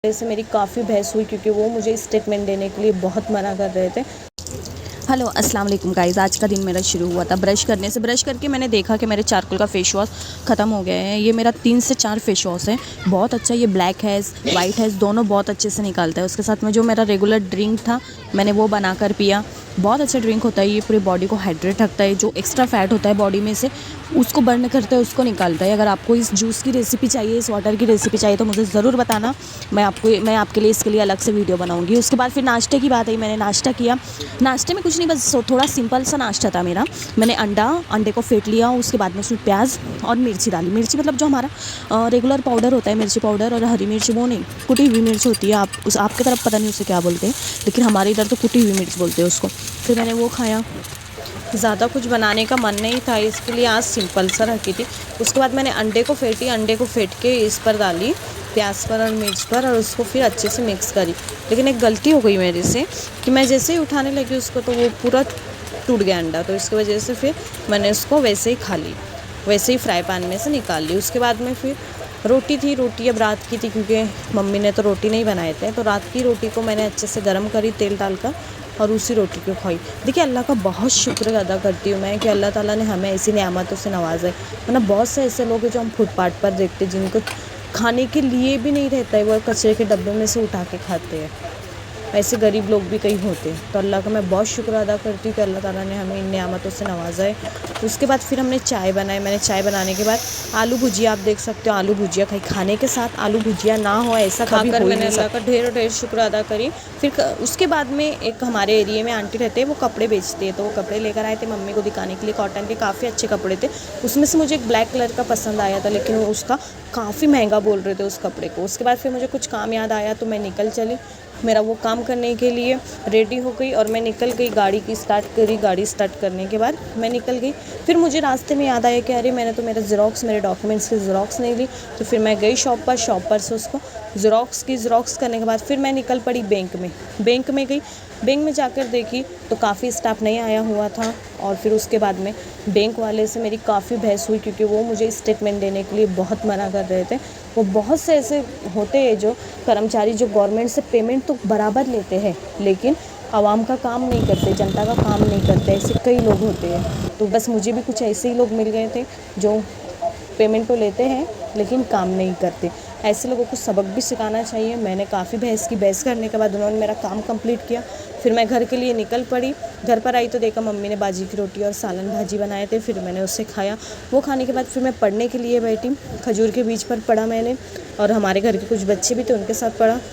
से मेरी काफ़ी बहस हुई क्योंकि वो मुझे स्टेटमेंट देने के लिए बहुत मना कर रहे थे। हेलो अस्सलाम वालेकुम गाइज़। आज का दिन मेरा शुरू हुआ था ब्रश करने से। ब्रश करके मैंने देखा कि मेरे चारकोल का फेस वॉश ख़त्म हो गया है। ये मेरा 3 से 4 फेस वॉश है, बहुत अच्छा। ये ब्लैक हेज़ वाइट हेज़ दोनों बहुत अच्छे से निकालता है। उसके साथ में जो मेरा रेगुलर ड्रिंक था मैंने वो बनाकर पिया। बहुत अच्छा ड्रिंक होता है ये, पूरी बॉडी को हाइड्रेट रखता है। जो एक्स्ट्रा फैट होता है बॉडी में से उसको बर्न करता है, उसको निकालता है। अगर आपको इस जूस की रेसिपी चाहिए, इस वाटर की रेसिपी चाहिए तो मुझे ज़रूर बताना। मैं आपके लिए इसके लिए अलग से वीडियो बनाऊंगी। उसके बाद फिर नाश्ते की बात आई, मैंने नाश्ता किया। नाश्ते में कुछ नहीं, बस थोड़ा सिंपल सा नाश्ता था मेरा। मैंने अंडे को फेंट लिया, उसके बाद में उसमें प्याज और मिर्ची डाली। मिर्ची मतलब जो हमारा रेगुलर पाउडर होता है, मिर्ची पाउडर, और हरी मिर्च वो नहीं, कुटी हुई मिर्च होती है। आपकी तरफ पता नहीं उसे क्या बोलते हैं, लेकिन हमारे इधर तो कुटी हुई मिर्च बोलते हैं उसको। फिर मैंने वो खाया। ज़्यादा कुछ बनाने का मन नहीं था, इसके लिए आज सिंपल सा रखी थी। उसके बाद मैंने अंडे को फेंट के इस पर डाली, प्याज पर और मिर्च पर, और उसको फिर अच्छे से मिक्स करी। लेकिन एक गलती हो गई मेरे से कि मैं जैसे ही उठाने लगी उसको तो वो पूरा टूट गया अंडा। तो इसकी वजह से फिर मैंने उसको वैसे ही खा ली, वैसे ही फ्राई पैन में से निकाल ली। उसके बाद में फिर रोटी अब रात की थी क्योंकि मम्मी ने तो रोटी नहीं बनाए थे। तो रात की रोटी को मैंने अच्छे से गर्म करी तेल डालकर और उसी रोटी को खाई। देखिए, अल्लाह का बहुत शुक्र अदा करती हूँ मैं कि अल्लाह ताला ने हमें ऐसी नेमतों से नवाजा है। वरना बहुत से ऐसे लोग हैं जो हम फुटपाथ पर देखते हैं जिनको खाने के लिए भी नहीं रहता है, वो कचरे के डब्बे में से उठा के खाते हैं। ऐसे गरीब लोग भी कहीं होते हैं। तो अल्लाह का मैं बहुत शुक्र अदा करती हूँ कि अल्लाह ताला ने हमें इन नेमतों से नवाजा है। तो उसके बाद फिर हमने चाय बनाई। मैंने चाय बनाने के बाद आलू भुजिया, आप देख सकते हो आलू भुजिया खाई। खाने के साथ आलू भुजिया ना हो ऐसा कभी हो ही नहीं सकता। मैंने अल्लाह का ढेर शुक्र अदा करी। फिर उसके बाद में एक हमारे एरिया में आंटी रहते हैं, वो कपड़े बेचते हैं। तो वो कपड़े लेकर आए थे मम्मी को दिखाने के लिए। कॉटन के काफ़ी अच्छे कपड़े थे। उसमें से मुझे एक ब्लैक कलर का पसंद आया था, लेकिन वो उसका काफ़ी महंगा बोल रहे थे उस कपड़े को। उसके बाद फिर मुझे कुछ काम याद आया तो मैं निकल चली। मेरा वो काम करने के लिए रेडी हो गई और मैं निकल गई। गाड़ी स्टार्ट करने के बाद मैं निकल गई। फिर मुझे रास्ते में याद आया कि अरे मैंने तो मेरे डॉक्यूमेंट्स की ज़ेरॉक्स नहीं ली। तो फिर मैं गई शॉप पर से उसको ज़ेरॉक्स करने के बाद फिर मैं निकल पड़ी बैंक में गई। बैंक में जाकर देखी तो काफ़ी स्टाफ नहीं आया हुआ था। और फिर उसके बाद में बैंक वाले से मेरी काफ़ी बहस हुई क्योंकि वो मुझे स्टेटमेंट देने के लिए बहुत मना कर रहे थे। वो बहुत से ऐसे होते हैं जो कर्मचारी जो गवर्नमेंट से पेमेंट तो बराबर लेते हैं, लेकिन आवाम का काम नहीं करते, जनता का काम नहीं करते। ऐसे कई लोग होते हैं। तो बस मुझे भी कुछ ऐसे ही लोग मिल गए थे जो पेमेंट तो लेते हैं लेकिन काम नहीं करते। ऐसे लोगों को सबक भी सिखाना चाहिए। मैंने काफ़ी बहस करने के बाद उन्होंने मेरा काम कंप्लीट किया। फिर मैं घर के लिए निकल पड़ी। घर पर आई तो देखा मम्मी ने बाजी की रोटी और सालन भाजी बनाए थे। फिर मैंने उससे खाया। वो खाने के बाद फिर मैं पढ़ने के लिए बैठी। खजूर के बीज पर पढ़ा मैंने, और हमारे घर के कुछ बच्चे भी थे उनके साथ पढ़ा।